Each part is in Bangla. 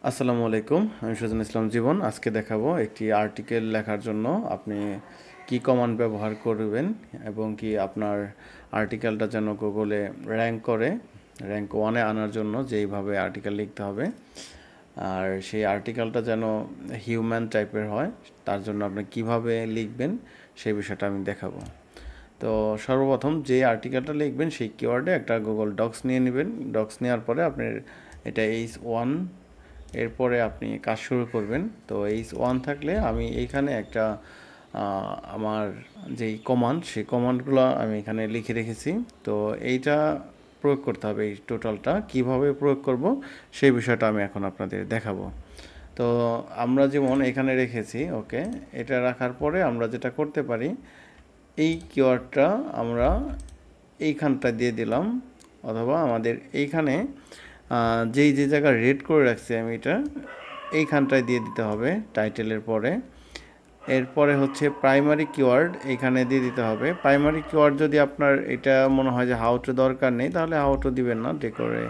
আসসালামু আলাইকুম, আমি সুজন ইসলাম জীবন। আজকে দেখাবো একটি আর্টিকেল লেখার জন্য আপনি কি কমান্ড ব্যবহার করবেন এবং কি আপনার আর্টিকেলটা যেন গুগলে র্যাঙ্ক ওয়ানে আনার জন্য যেইভাবে আর্টিকেল লিখতে হবে আর সেই আর্টিকেলটা যেন হিউম্যান টাইপের হয়, তার জন্য আপনি কিভাবে লিখবেন সেই বিষয়টা আমি দেখাবো। তো সর্বপ্রথম যে আর্টিকেলটা লিখবেন সেই কিওয়ার্ডে একটা গুগল ডক্স নিয়ে নেবেন। ডক্স নেওয়ার পরে আপনার এটা H1, এরপরে আপনি কাজ শুরু করবেন। তো H1 থাকলে আমি এইখানে একটা আমার যেই কমান্ড সেই কমান্ডগুলো আমি এখানে লিখে রেখেছি। তো এইটা প্রয়োগ করতে হবে, এই টোটালটা কিভাবে প্রয়োগ করব সেই বিষয়টা আমি এখন আপনাদের দেখাবো। তো আমরা যেমন এখানে রেখেছি, ওকে, এটা রাখার পরে আমরা যেটা করতে পারি, এই কিওয়ার্ডটা আমরা এইখানটা দিয়ে দিলাম, অথবা আমাদের এইখানে যে জায়গায় রেড করে রাখছি আমি এটা এইখানটায় দিয়ে দিতে হবে টাইটেলের পরে। এরপরে হচ্ছে প্রাইমারি কিওয়ার্ড এইখানে দিয়ে দিতে হবে। প্রাইমারি কিওয়ার্ড যদি আপনার এটা মনে হয় যে হাউ টু দরকার নেই, তাহলে হাউ টু দিবেন না, ডেকোরে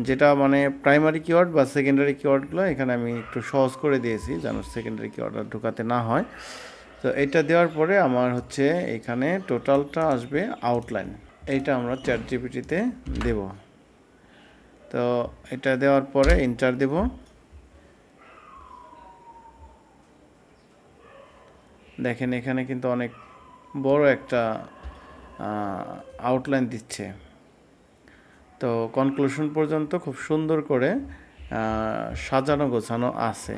যেটা মানে প্রাইমারি কিওয়ার্ড বা সেকেন্ডারি কিওয়ার্ডগুলো এখানে আমি একটু সহজ করে দিয়েছি যেন সেকেন্ডারি কিওয়ার্ডটা ঢোকাতে না হয়। তো এটা দেওয়ার পরে আমার হচ্ছে এখানে টোটালটা আসবে আউটলাইন, এইটা আমরা চ্যাট জিপিটিতে দেব। তো এটা দেওয়ার পরে এন্টার দেব। দেখেন এখানে কিন্তু অনেক বড় একটা আউটলাইন দিচ্ছে। তো কনক্লুশন পর্যন্ত খুব সুন্দর করে সাজানো গোছানো আছে।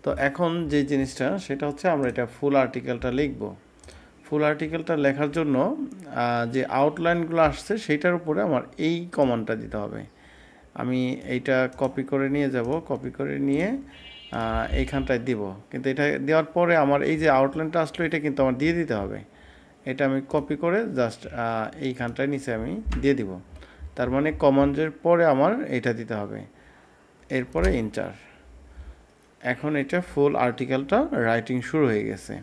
তো এখন যে জিনিসটা সেটা হচ্ছে আমরা এটা ফুল আর্টিকেলটা লিখব। ফুল আর্টিকেলটা লেখার জন্য যে আউটলাইনগুলো আসছে সেইটার উপরে আমার এই কমান্ডটা দিতে হবে। আমি এইটা কপি করে নিয়ে যাব, কপি করে নিয়ে এইখানটায় দিব। কিন্তু এটা দেওয়ার পরে আমার এই যে আউটলাইনটা আসলো এটা কিন্তু আমার দিয়ে দিতে হবে। এটা আমি কপি করে জাস্ট এইখানটায় নিচে আমি দিয়ে দিব। তার মানে কমান্ডের পরে আমার এটা দিতে হবে, এরপরে এন্টার। এখন এটা ফুল আর্টিকেলটা রাইটিং শুরু হয়ে গেছে।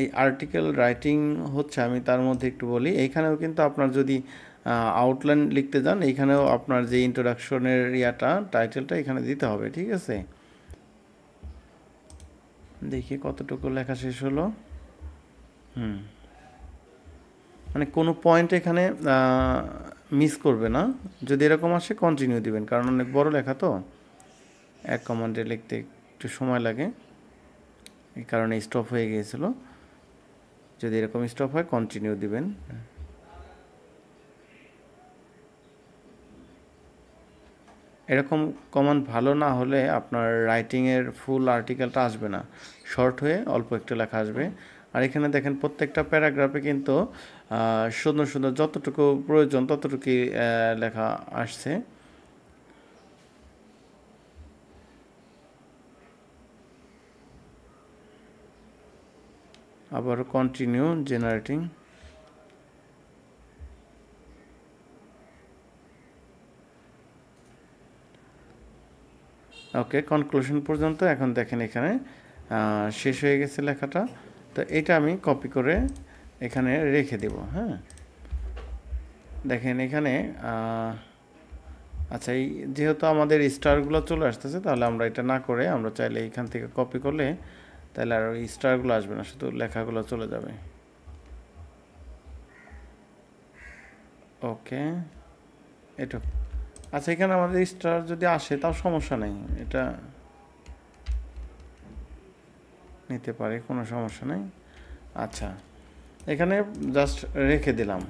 এই আর্টিকেল রাইটিং হচ্ছে, আমি তার মধ্যে একটু বলি, এইখানেও কিন্তু আপনার যদি আউটলাইন লিখতে যান এইখানেও আপনার যে ইন্ট্রোডাকশনের টাইটেলটা এখানে দিতে হবে, ঠিক আছে। দেখি কতটুকু লেখা শেষ হলো। মানে কোনো পয়েন্ট এখানে মিস করবে না। যদি এরকম আসে কন্টিনিউ দিবেন, কারণ অনেক বড় লেখা তো এক কমান্ডে লিখতে একটু সময় লাগে, এই কারণে স্টপ হয়ে গিয়েছিল। যদি এরকম স্টপ হয় কন্টিনিউ দিবেন। এরকম কমান্ড ভালো না হলে আপনার রাইটিংয়ের ফুল আর্টিকেলটা আসবে না, শর্ট হয়ে অল্প একটু লেখা আসবে। আর এখানে দেখেন প্রত্যেকটা প্যারাগ্রাফে কিন্তু সুন্দর সুন্দর যতটুকু প্রয়োজন ততটুকুই লেখা আসছে। আবার কন্টিনিউ জেনারেটিং। ওকে, কনক্লুশন পর্যন্ত এখন দেখেন এখানে শেষ হয়ে গেছে লেখাটা। তো এটা আমি কপি করে এখানে রেখে দেব। হ্যাঁ, দেখেন এখানে আচ্ছা, এই যেহেতু আমাদের স্টারগুলো চলে আসতেছে, তাহলে আমরা এটা না করে আমরা চাইলে এইখান থেকে কপি করলে তাহলে আর ওই স্টারগুলো আসবে না, শুধু লেখাগুলো চলে যাবে। ওকে, এটা আচ্ছা, এখানে আমাদের স্টার যদি আসে তাও সমস্যা নেই, এটা নিতে পারে, কোনো সমস্যা নেই। আচ্ছা, এখানে জাস্ট রেখে দিলাম।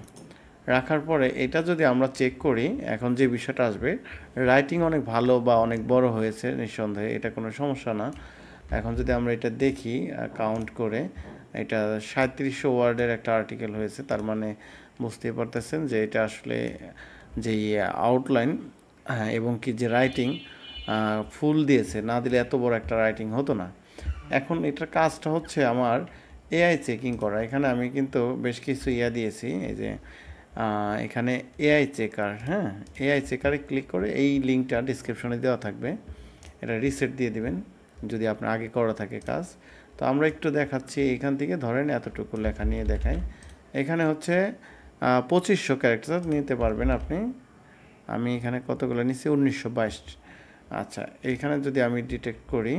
রাখার পরে এটা যদি আমরা চেক করি, এখন যে বিষয়টা আসবে, রাইটিং অনেক ভালো বা অনেক বড় হয়েছে নিঃসন্দেহে, এটা কোনো সমস্যা না। এখন যদি আমরা এটা দেখি কাউন্ট করে, এটা 3700 ওয়ার্ডের একটা আর্টিকেল হয়েছে, তার মানে বুঝতেই পারতেছেন যে এটা আসলে যেই আউটলাইন এবং কি যে রাইটিং ফুল দিয়েছে, না দিলে এত বড় একটা রাইটিং হতো না। এখন এটার কাজটা হচ্ছে আমার এআই চেকিং করা। এখানে আমি কিন্তু বেশ কিছু দিয়েছি, এই যে এখানে এআই চেকার। হ্যাঁ, এআই চেকারে ক্লিক করে এই লিঙ্কটা ডিসক্রিপশনে দেওয়া থাকবে, এটা রিসেট দিয়ে দিবেন যদি আপনার আগে করা থাকে কাজ। তো আমরা একটু দেখাচ্ছি, এখান থেকে ধরেন এতটুকু লেখা নিয়ে দেখাই। এখানে হচ্ছে 2500 ক্যারেক্টার নিতে পারবেন আপনি, আমি এখানে কতগুলো নিচ্ছি 1922। আচ্ছা, এইখানে যদি আমি ডিটেক্ট করি,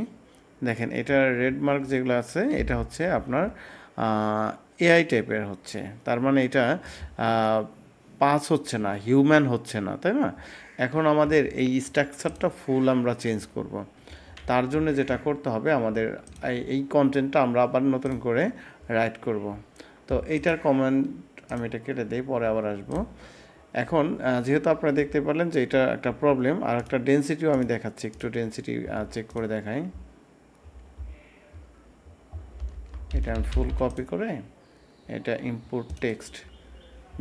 দেখেন এটা রেড মার্ক যেগুলো আছে এটা হচ্ছে আপনার এআই টাইপের হচ্ছে, তার মানে এটা পাস হচ্ছে না, হিউম্যান হচ্ছে না, তাই না? এখন আমাদের এই স্ট্রাকচারটা ফুল আমরা চেঞ্জ করব। তার জন্য যেটা করতে হবে আমাদের এই কন্টেন্টটা আমরা আবার নতুন করে রাইট করব। তো এইটার কমেন্ট আমি এটা কেটে দিই, পরে আবার আসবো। এখন যেহেতু আপনারা দেখতে পারলেন যে এটা একটা প্রবলেম, আর একটা ডেনসিটিও আমি দেখাচ্ছি, একটু ডেনসিটি চেক করে দেখাই। এটা আমি ফুল কপি করে এটা ইম্পোর্ট টেক্সট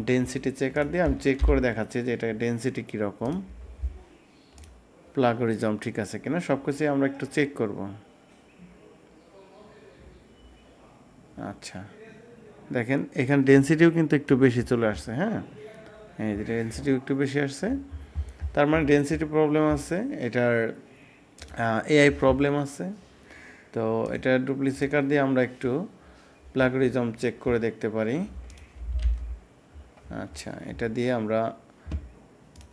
ডেনসিটি চেকার দিয়ে আমি চেক করে দেখাচ্ছি যে এটা ডেনসিটি কীরকম, প্লাগরিজম ঠিক আছে কিনা, সব কিছুই আমরা একটু চেক করব। আচ্ছা, দেখেন এখানে ডেনসিটিও কিন্তু একটু বেশি চলে আসছে। হ্যাঁ, এই যে ডেনসিটিও একটু বেশি আসছে, তার মানে ডেনসিটি প্রবলেম আছে, এটার এআই প্রবলেম আছে। তো এটা ডুপ্লিসেকার দিয়ে আমরা একটু প্লাগরিজম চেক করে দেখতে পারি। আচ্ছা, এটা দিয়ে আমরা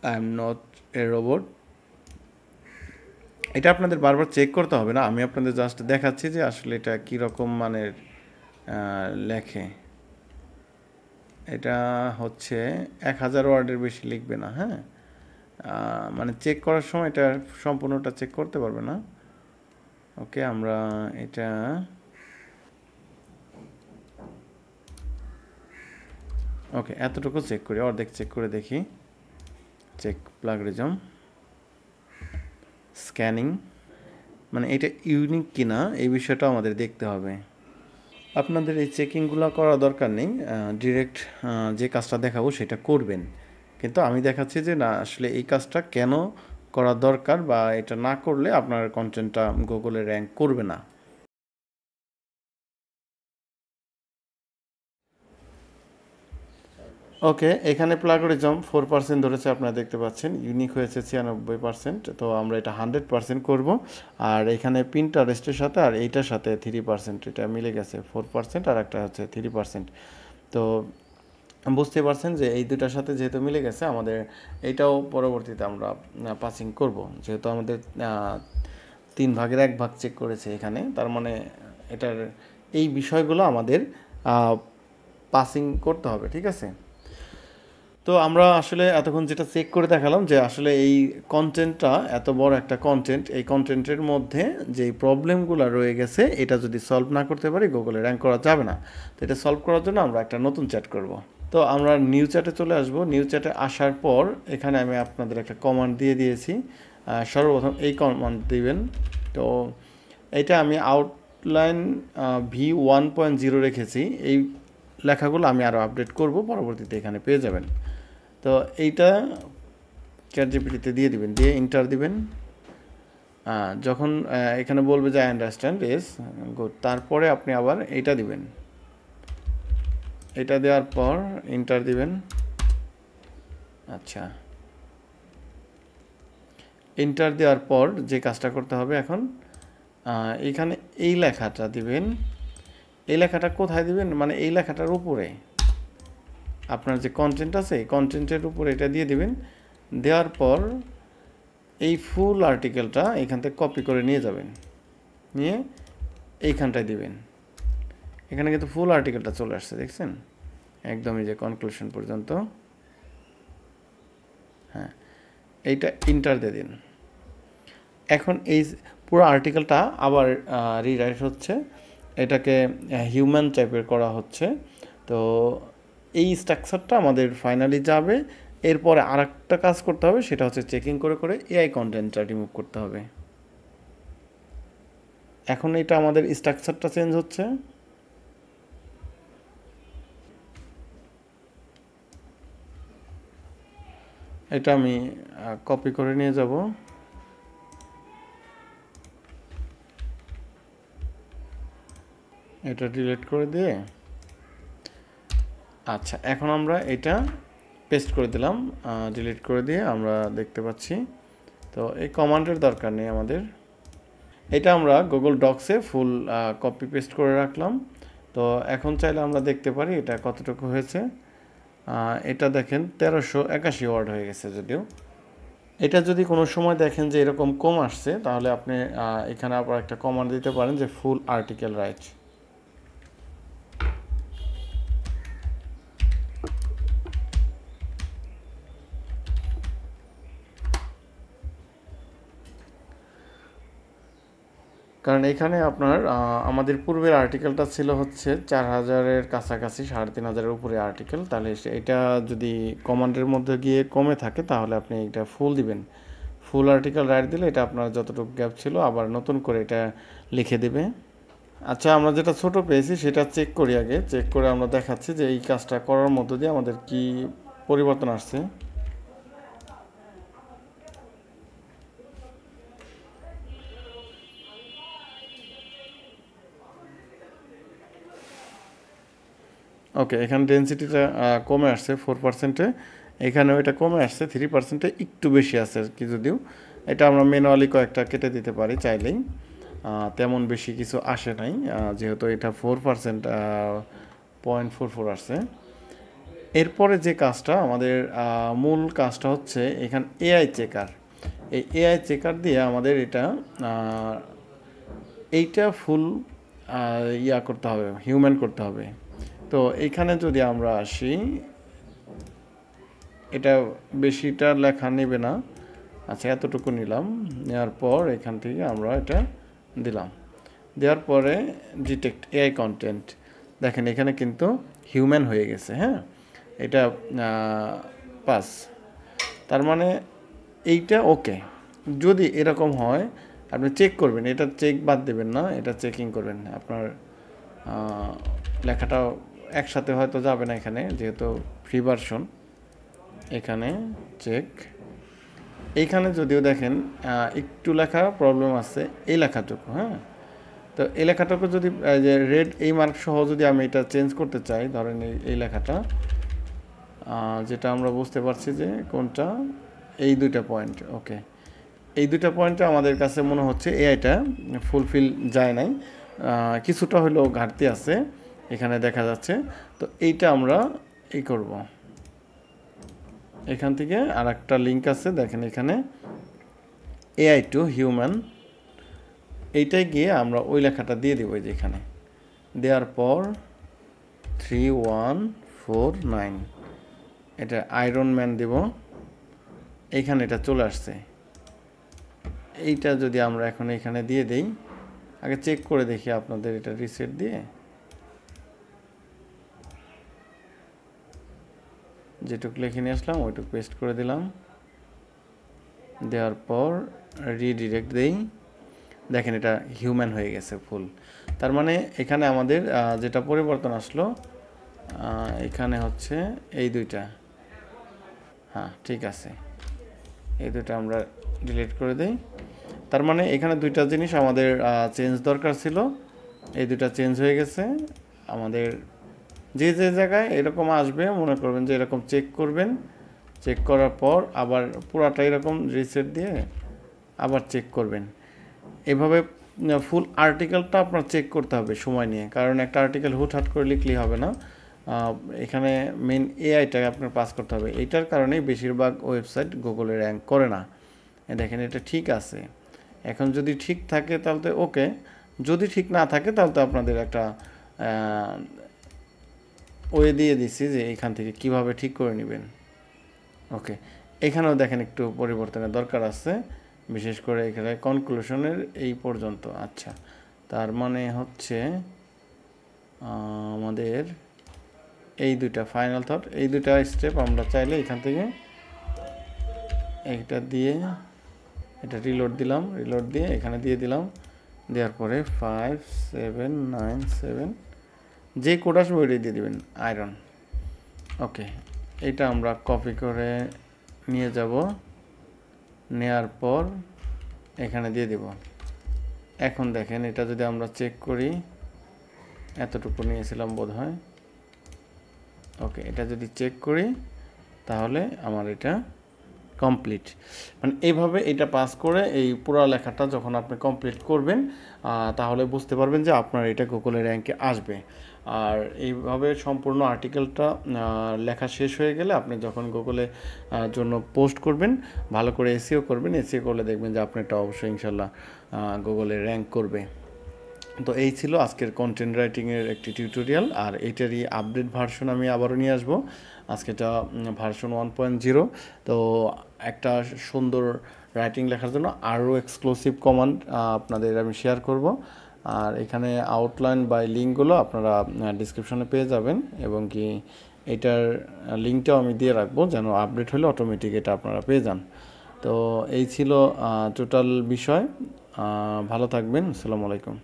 I am not a robot, এটা আপনাদের বারবার চেক করতে হবে না, আমি আপনাদের জাস্ট দেখাচ্ছি যে আসলে এটা কীরকম মানের লেখে। এটা হচ্ছে 1000 ওয়ার্ডের বেশি লিখবে না। হ্যাঁ, মানে চেক করার সময় এটা সম্পূর্ণটা চেক করতে পারবে না। ওকে, আমরা এটা ওকে এতটুকু চেক করি, অর্ধেক চেক করে দেখি। চেক প্লাগরিজম স্ক্যানিং, মানে এটা ইউনিক কিনা এই বিষয়টা আমাদের দেখতে হবে। আপনাদের এই চেকিংগুলো করা দরকার নেই, ডিরেক্ট যে কাজটা দেখাবো সেটা করবেন। কিন্তু আমি দেখাচ্ছি যে না, আসলে এই কাজটা কেন করা দরকার, বা এটা না করলে আপনার কন্টেন্টটা গুগলে র্যাঙ্ক করবে না। ওকে, এখানে প্লাগরিজম 4% ধরেছে, আপনারা দেখতে পাচ্ছেন। ইউনিক হয়েছে 96%। তো আমরা এটা 100% করব। আর এখানে পিন্টারেস্টের সাথে আর এইটার সাথে 3%, এটা মিলে গেছে 4%, আর একটা হচ্ছে 3%। তো বুঝতে পারছেন যে এই দুটার সাথে যেহেতু মিলে গেছে, আমাদের এইটাও পরবর্তীতে আমরা পাসিং করব। যেহেতু আমাদের 3 ভাগের 1 ভাগ চেক করেছে এখানে, তার মানে এটার এই বিষয়গুলো আমাদের পাসিং করতে হবে, ঠিক আছে? তো আমরা আসলে এতক্ষণ যেটা চেক করে দেখালাম যে আসলে এই কন্টেন্টটা এত বড় একটা কন্টেন্ট, এই কন্টেন্টের মধ্যে যে প্রবলেমগুলো রয়ে গেছে এটা যদি সলভ না করতে পারি গুগলে র্যাঙ্ক করা যাবে না। তো এটা সলভ করার জন্য আমরা একটা নতুন চ্যাট করব। তো আমরা নিউ চ্যাটে চলে আসব। নিউ চ্যাটে আসার পর এখানে আমি আপনাদের একটা কমান্ড দিয়ে দিয়েছি। সর্বপ্রথম এই কমান্ড দিবেন। তো এটা আমি আউটলাইন V1.0 রেখেছি। এই লেখাগুলো আমি আরও আপডেট করব, পরবর্তীতে এখানে পেয়ে যাবেন। তো এইটা চ্যাটজিপিটিতে দিয়ে দিবেন, দিয়ে ইন্টার দিবেন। যখন এখানে বলবে যে আই আন্ডারস্ট্যান্ড, ইয়েস গুড, তারপরে আপনি আবার এইটা দিবেন। এটা দেওয়ার পর ইন্টার দিবেন। আচ্ছা, ইন্টার দেওয়ার পর যে কাজটা করতে হবে এখন, এইখানে এই লেখাটা দিবেন। এই লেখাটা কোথায় দিবেন, মানে এই লেখাটার উপরে আপনার যে কন্টেন্ট আছে এই কন্টেন্টের উপরে এটা দিয়ে দিবেন। দেওয়ার পর এই ফুল আর্টিকেলটা এখান থেকে কপি করে নিয়ে যাবেন, নিয়ে এইখানটায় দিবেন। এখানে কিন্তু ফুল আর্টিকেলটা চলে আসছে, দেখছেন একদমই যে কনক্লুশন পর্যন্ত। হ্যাঁ, এইটা ইন্টার দিয়ে দিন। এখন এই পুরো আর্টিকেলটা আবার রিরাইট হচ্ছে, এটাকে হিউম্যান টাইপের করা হচ্ছে। তো এই স্ট্রাকচারটা আমাদের ফাইনালি যাবে। এরপরে আরেকটা কাজ করতে হবে, সেটা হচ্ছে চেকিং করে করে এআই কন্টেন্টটা রিমুভ করতে হবে। এখন এটা আমাদের স্ট্রাকচারটা চেঞ্জ হচ্ছে। এটা আমি কপি করে নিয়ে যাব। এটা ডিলিট করে দিয়ে, আচ্ছা এখন আমরা এটা পেস্ট করে দিলাম, ডিলিট করে দিয়ে আমরা দেখতে পাচ্ছি। তো এই কমান্ডের দরকার নেই আমাদের, এটা আমরা গুগল ডক্সে ফুল কপি পেস্ট করে রাখলাম। তো এখন চাইলে আমরা দেখতে পারি এটা কতটুকু হয়েছে। এটা দেখেন 1381 ওয়ার্ড হয়ে গেছে যদিও। এটা যদি কোনো সময় দেখেন যে এরকম কম আসছে, তাহলে আপনি এখানে আবার একটা কমান্ড দিতে পারেন যে ফুল আর্টিকেল রাইট। কারণ এখানে আপনার আমাদের পূর্বের আর্টিকেলটা ছিল হচ্ছে 4000-এর কাছাকাছি, 3500-এর উপরে আর্টিকেল। তাহলে এটা যদি কমান্ডের মধ্যে গিয়ে কমে থাকে, তাহলে আপনি এটা ফুল দিবেন। ফুল আর্টিকেল রাইট দিলে এটা আপনার যতটুকু গ্যাপ ছিল আবার নতুন করে এটা লিখে দেবে। আচ্ছা, আমরা যেটা ছোট পেয়েছি সেটা চেক করি আগে। চেক করে আমরা দেখাচ্ছি যে এই কাজটা করার মধ্য দিয়ে আমাদের কি পরিবর্তন আসছে। ওকে, এখানে ডেনসিটিটা কমে আসছে 4%-এ, এখানেও এটা কমে আসছে 3%-এ, একটু বেশি আছে কি যদিও। এটা আমরা ম্যানুয়ালি কয়েকটা কেটে দিতে পারি চাইলেই, তেমন বেশি কিছু আসে নাই, যেহেতু এটা 4%, 0.44 আসছে। এরপরে যে কাজটা আমাদের মূল কাজটা হচ্ছে এখানে এআই চেকার। এই এআই চেকার দিয়ে আমাদের এইটা ফুল ইয়া করতে হবে, হিউম্যান করতে হবে। তো এইখানে যদি আমরা আসি, এটা বেশিটা লেখা নেবে না। আচ্ছা, এতটুকু নিলাম। নেওয়ার পর এখান থেকে আমরা এটা দিলাম। দেওয়ার পরে ডিটেক্ট এআই কন্টেন্ট, দেখেন এখানে কিন্তু হিউম্যান হয়ে গেছে। হ্যাঁ, এটা পাস। তার মানে এইটা ওকে। যদি এরকম হয় আপনি চেক করবেন, এটা চেক বাদ দেবেন না, এটা চেকিং করবেন। আপনার লেখাটা একসাথে হয়তো যাবে না এখানে, যেহেতু ফ্রি ভার্সন। এখানে চেক, এইখানে যদিও দেখেন একটু লেখা প্রবলেম আছে, এই লেখাটুকু। হ্যাঁ, তো এই লেখাটুকু যদি যে রেড এই মার্ক সহ যদি আমি এটা চেঞ্জ করতে চাই, ধরেন এই লেখাটা, যেটা আমরা বুঝতে পারছি যে কোনটা, এই দুইটা পয়েন্ট। ওকে, এই দুইটা পয়েন্টে আমাদের কাছে মনে হচ্ছে এআইটা ফুলফিল যায় নাই, কিছুটা হলেও ঘাটতি আছে এখানে দেখা যাচ্ছে। তো এইটা আমরা করব। এখান থেকে আর একটা লিঙ্ক আছে, দেখেন এখানে এআই টু হিউম্যান, এইটাই গিয়ে আমরা ওই লেখাটা দিয়ে দেবো। যে এখানে দেওয়ার পর 3149 এটা আয়রন ম্যান দেব। এইখানে এটা চলে আসছে। এইটা যদি আমরা এখন এখানে দিয়ে দেই, আগে চেক করে দেখি আপনাদের, এটা রিসেট দিয়ে যেটুকু লিখে নিয়ে আসলাম ওইটুকু পেস্ট করে দিলাম। দেওয়ার পর রিডিরেক্ট দেই, দেখেন এটা হিউম্যান হয়ে গেছে ফুল। তার মানে এখানে আমাদের যেটা পরিবর্তন আসলো, এখানে হচ্ছে এই দুইটা। হ্যাঁ, ঠিক আছে, এই দুইটা আমরা ডিলিট করে দেই। তার মানে এখানে দুইটা জিনিস আমাদের চেঞ্জ দরকার ছিল, এই দুইটা চেঞ্জ হয়ে গেছে। আমাদের যে যে জায়গায় এরকম আসবে, মনে করবেন যে এরকম চেক করবেন, চেক করার পর আবার পুরাটা এরকম রিসেট দিয়ে আবার চেক করবেন। এভাবে ফুল আর্টিকেলটা আপনার চেক করতে হবে সময় নিয়ে, কারণ একটা আর্টিকেল হুটহাট করে লিখলেই হবে না। এখানে মেন এআইটাকে আপনার পাস করতে হবে। এইটার কারণেই বেশিরভাগ ওয়েবসাইট গুগলে র্যাঙ্ক করে না। দেখেন এটা ঠিক আছে। এখন যদি ঠিক থাকে তাহলে তো ওকে, যদি ঠিক না থাকে তাহলে তো আপনাদের একটা ওয়ে দিয়ে দিচ্ছি যে এখান থেকে কিভাবে ঠিক করে নেবেন। ওকে, এখানেও দেখেন একটু পরিবর্তনের দরকার আছে, বিশেষ করে এখানে কনক্লুশনের এই পর্যন্ত। আচ্ছা, তার মানে হচ্ছে আমাদের এই দুইটা ফাইনাল থট, এই দুইটা স্টেপ আমরা চাইলে এখান থেকে এইটা দিয়ে এটা রিলোড দিলাম, রিলোড দিয়ে এখানে দিয়ে দিলাম। দেওয়ার পরে 5797 যে কোড আসবে ওইটাই দিয়ে দেবেন, আয়রন। ওকে, এটা আমরা কপি করে নিয়ে যাব, নেয়ার পর এখানে দিয়ে দেব। এখন দেখেন এটা যদি আমরা চেক করি, এতটুকু নিয়েছিলাম বোধহয়। ওকে, এটা যদি চেক করি তাহলে আমার এটা কমপ্লিট। মানে এইভাবে এটা পাস করে এই পুরো লেখাটা যখন আপনি কমপ্লিট করবেন, তাহলে বুঝতে পারবেন যে আপনার এটা গুগলের র্যাঙ্কে আসবে। আর এইভাবে সম্পূর্ণ আর্টিকেলটা লেখা শেষ হয়ে গেলে আপনি যখন গুগলে জন্য পোস্ট করবেন, ভালো করে এসইও করবেন, এসইও করলে দেখবেন যে আপনারটা অবশ্যই ইনশাল্লাহ গুগলে র্যাঙ্ক করবে। তো এই ছিল আজকের কন্টেন্ট রাইটিংয়ের একটি টিউটোরিয়াল, আর এইটারই আপডেট ভার্সন আমি আবারও নিয়ে আসবো। আজকেটা ভার্সন 1.0। তো একটা সুন্দর রাইটিং লেখার জন্য আরও এক্সক্লুসিভ কমান্ড আপনাদের আমি শেয়ার করব। আর এখানে আউটলাইন বাই লিঙ্কগুলো আপনারা ডিসক্রিপশনে পেয়ে যাবেন, এবং কি এটার লিঙ্কটাও আমি দিয়ে রাখবো যেন আপডেট হলে অটোমেটিক এটা আপনারা পেয়ে যান। তো এই ছিল টোটাল বিষয়। ভালো থাকবেন। আসসালামু আলাইকুম।